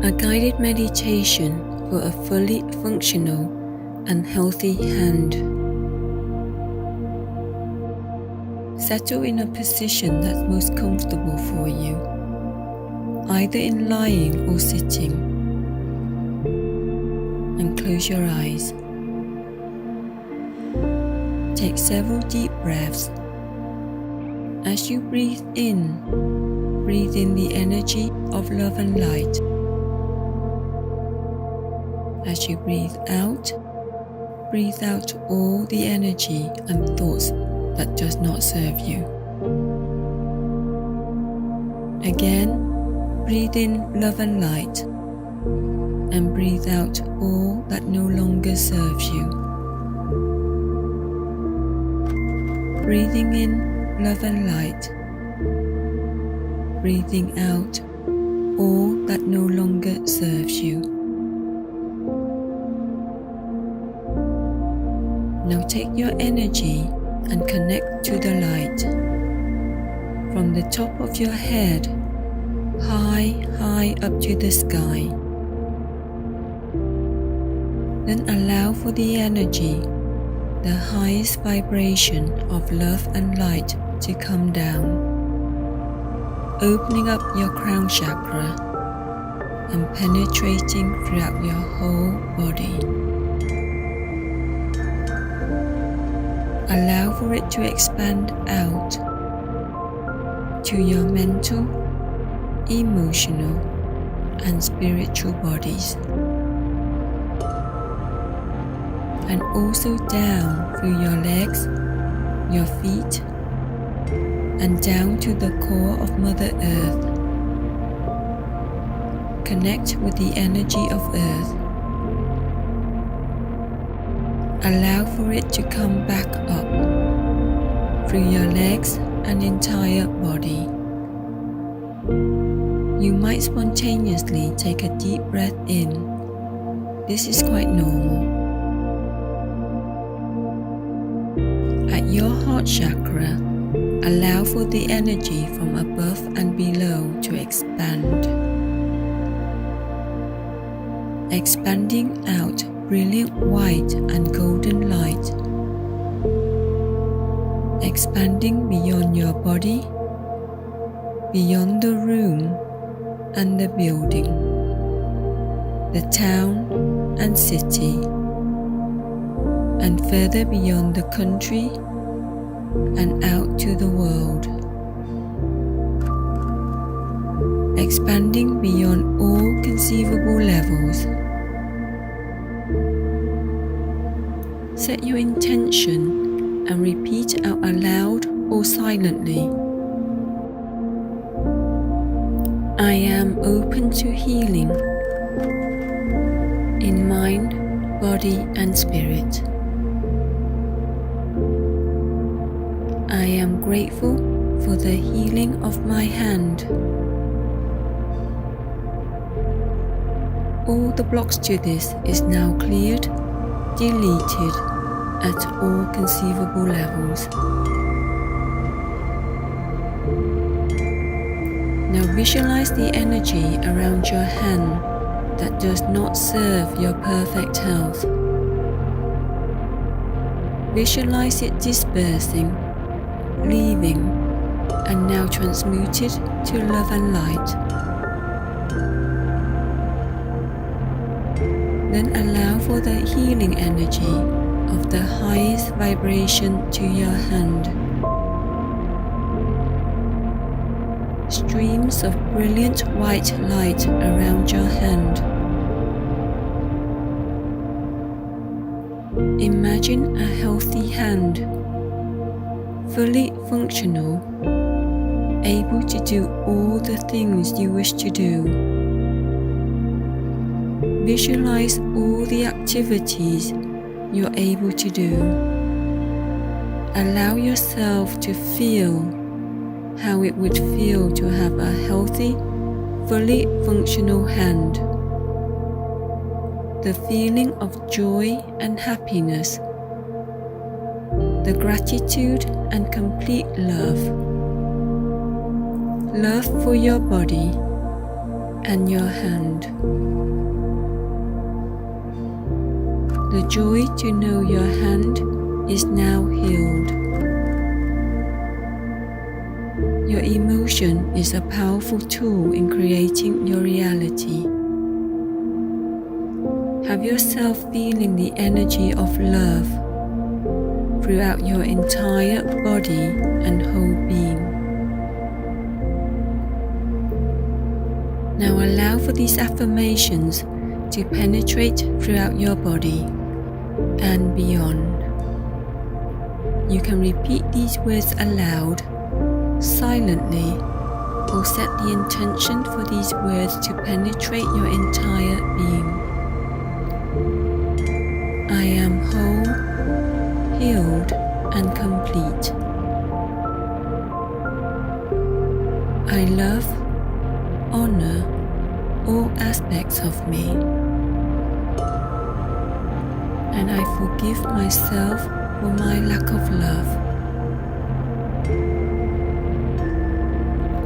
A guided meditation for a fully functional and healthy hand. Settle in a position that's most comfortable for you, either in lying or sitting, and close your eyes. Take several deep breaths. As you breathe in the energy of love and light. As you breathe out all the energy and thoughts that does not serve you. Again, breathe in love and light, and breathe out all that no longer serves you. Breathing in love and light, breathing out all that no longer serves you. Now take your energy and connect to the light. From the top of your head, high up to the sky. Then allow for the energy, the highest vibration of love and light to come down, opening up your crown chakra and penetrating throughout your whole body. Allow for it to expand out to your mental, emotional, and spiritual bodies, and also down through your legs, your feet, and down to the core of Mother Earth. Connect with the energy of Earth. Allow for it to come back up through your legs and entire body. You might spontaneously take a deep breath in. This is quite normal. At your heart chakra, allow for the energy from above and below to expand. Expanding out brilliant white and golden light, expanding beyond your body, beyond the room and the building, the town and city, and further beyond the country and out to the world. Expanding beyond all conceivable levels. Set your intention and repeat out aloud or silently. I am open to healing in mind, body, and spirit. I am grateful for the healing of my hand. All the blocks to this is now cleared, deleted at all conceivable levels. Now visualize the energy around your hand that does not serve your perfect health. Visualize it dispersing, leaving, and now transmuted to love and light. Then allow for the healing energy of the highest vibration to your hand. Streams of brilliant white light around your hand. Imagine a healthy hand, fully functional, able to do all the things you wish to do. Visualize all the activities you're able to do. Allow yourself to feel how it would feel to have a healthy, fully functional hand. The feeling of joy and happiness, the gratitude and complete love. Love for your body and your hand. The joy to know your hand is now healed. Your emotion is a powerful tool in creating your reality. Have yourself feeling the energy of love throughout your entire body and whole being. Now allow for these affirmations to penetrate throughout your body and beyond. You can repeat these words aloud, silently, or set the intention for these words to penetrate your entire being. I am whole, healed, and complete. I love, honor all aspects of me, and I forgive myself for my lack of love.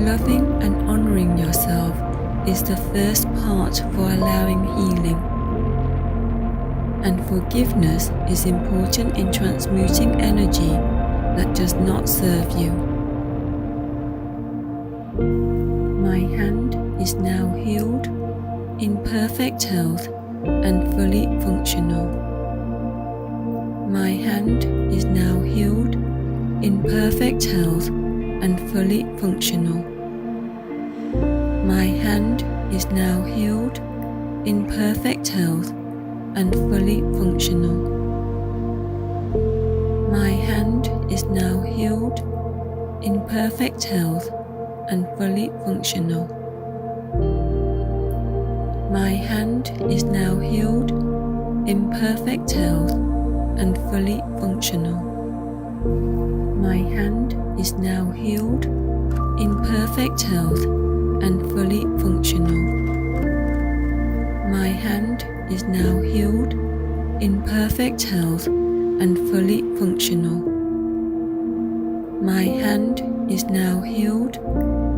Loving and honoring yourself is the first part for allowing healing, and forgiveness is important in transmuting energy that does not serve you. My hand is now healed, in perfect health and fully functional. My hand is now healed, in perfect health and fully functional. My hand is now healed, in perfect health and fully functional. My hand is now healed, in perfect health and fully functional. My hand is now healed, in perfect health and fully functional. My hand is now healed, in perfect health and fully functional. My hand is now healed, in perfect health and fully functional. My hand is now healed, in perfect health and fully functional. My hand is now healed,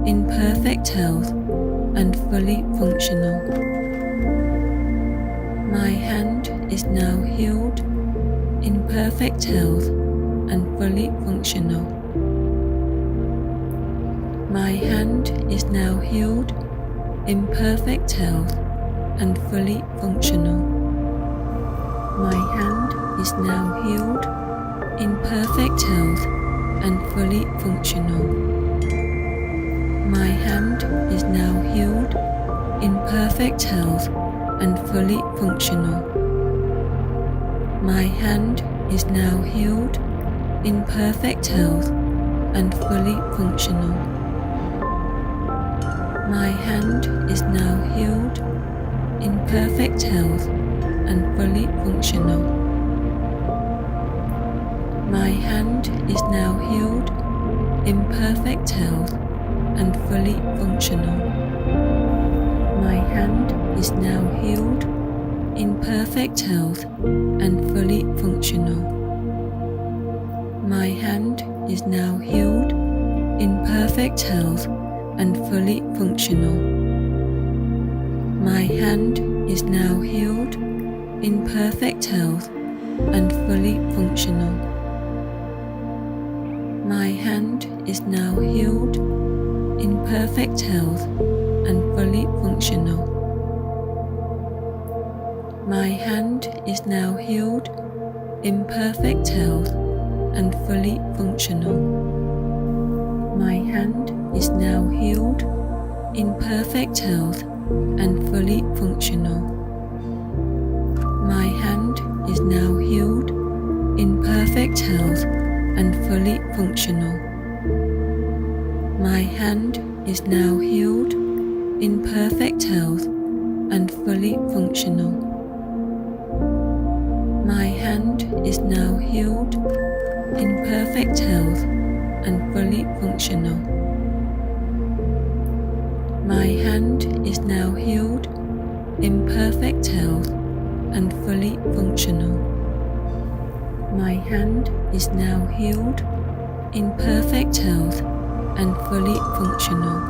in perfect health and fully functional. My hand is now healed, in perfect health and fully functional. My hand is now healed, in perfect health and fully functional. My hand is now healed, in perfect health and fully functional. My hand is now healed, in perfect health and fully functional. My hand is now healed, in perfect health and fully functional. My hand is now healed, in perfect health and fully functional. My hand is now healed, in perfect health and fully functional. My hand is now healed, in perfect health and fully functional. My hand is now healed, in perfect health and fully functional. My hand is now healed, in perfect health and fully functional. My hand is now healed, in perfect health and fully functional. My hand is now healed, in perfect health and fully functional. My hand is now healed, in perfect health and fully functional. My hand is now healed, in perfect health and fully functional. My hand is now healed, in perfect health and fully functional. My hand is now healed, in perfect health and fully functional. My hand is now healed, in perfect health and fully functional.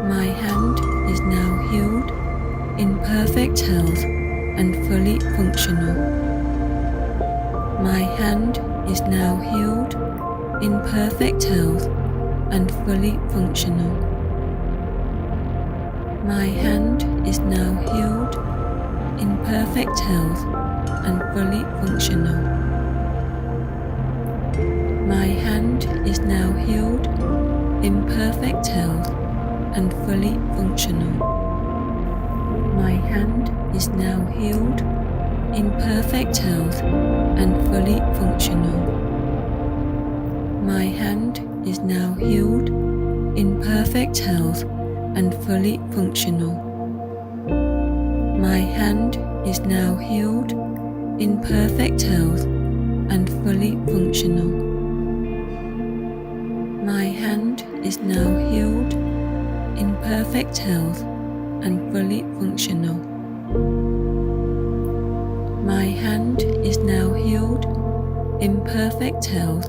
My hand is now healed, in perfect health and fully functional. My hand is now healed, in perfect health and fully functional. My hand is now healed, in perfect health and fully functional. My hand is now healed, in perfect health and fully functional. My hand is now healed, in perfect health and fully functional. My hand is now healed, in perfect health and fully functional. My hand is now healed, in perfect health and fully functional. My hand is now healed, in perfect health and fully functional. My hand is now healed, in perfect health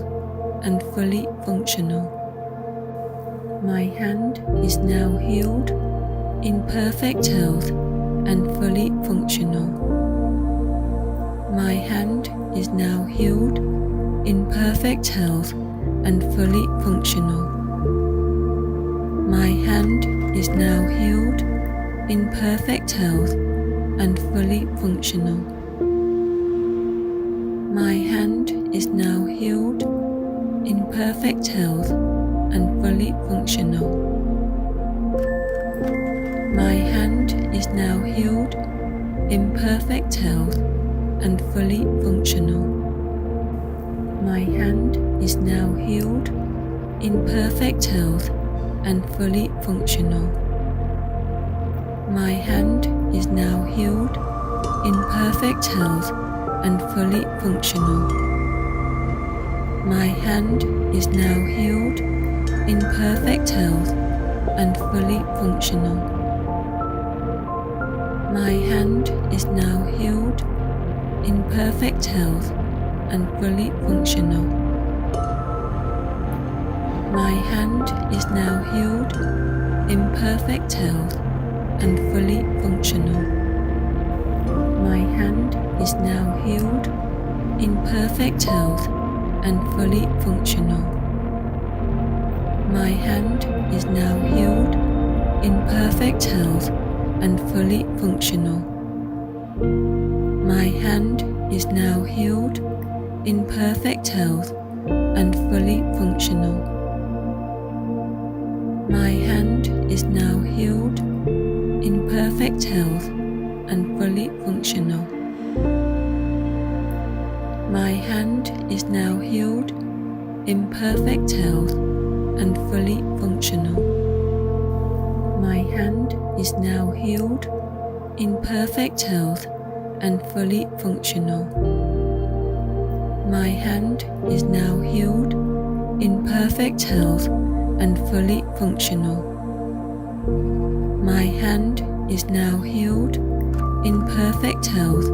and fully functional. My hand is now healed, in perfect health and fully functional. My hand is now healed, in perfect health and fully functional. My hand is now healed, in perfect health and fully functional. My hand is now healed, in perfect health and fully functional. My hand is now healed, in perfect health and fully functional. My hand is now healed, in perfect health and fully functional. My hand is now healed, in perfect health and fully functional. My hand is now healed, in perfect health and fully functional. My hand is now healed, in perfect health and fully functional. My hand is now healed, in perfect health and fully functional. My hand is now healed, in perfect health and fully functional. My hand is now healed, in perfect health and fully functional. My hand is now healed, in perfect health and fully functional. My hand is now healed, in perfect health and fully functional. My hand is now healed, in perfect health and fully functional. My hand is now healed, in perfect health and fully functional. My hand is now healed, in perfect health and fully functional. My hand is now healed, in perfect health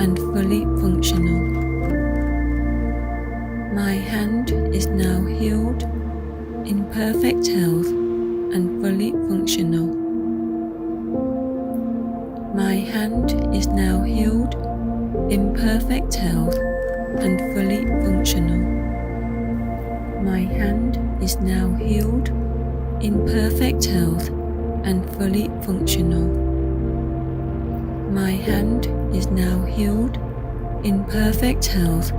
and fully functional. My hand is now healed, in perfect health and fully functional. My hand is now healed, in perfect health and fully functional. My hand is now healed, in perfect health and fully functional. My hand is now healed, in perfect health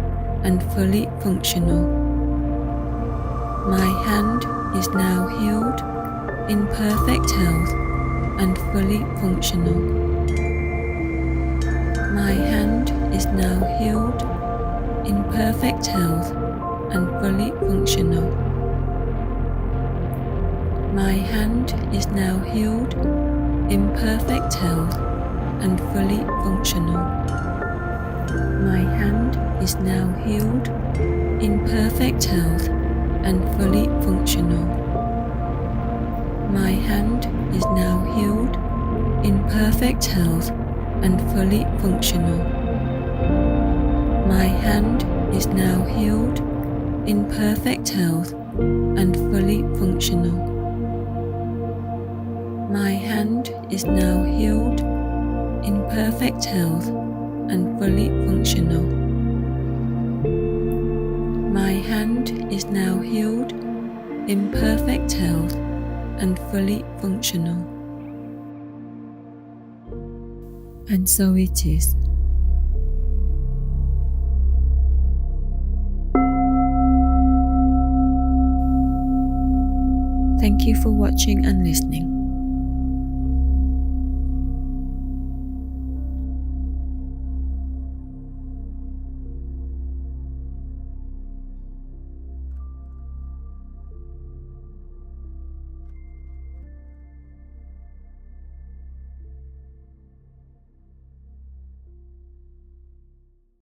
and fully functional. My hand is now healed, in perfect health and fully functional. My hand is now healed, in perfect health and fully functional. My hand is now healed, in perfect health and fully functional. My hand is now healed, in perfect health and fully functional. My hand is now healed, in perfect health and fully functional. My hand is now healed, in perfect health and fully functional. My hand is now healed, in perfect health and fully functional. My hand is now healed, in perfect health and fully functional. And so it is. Thank you for watching and listening.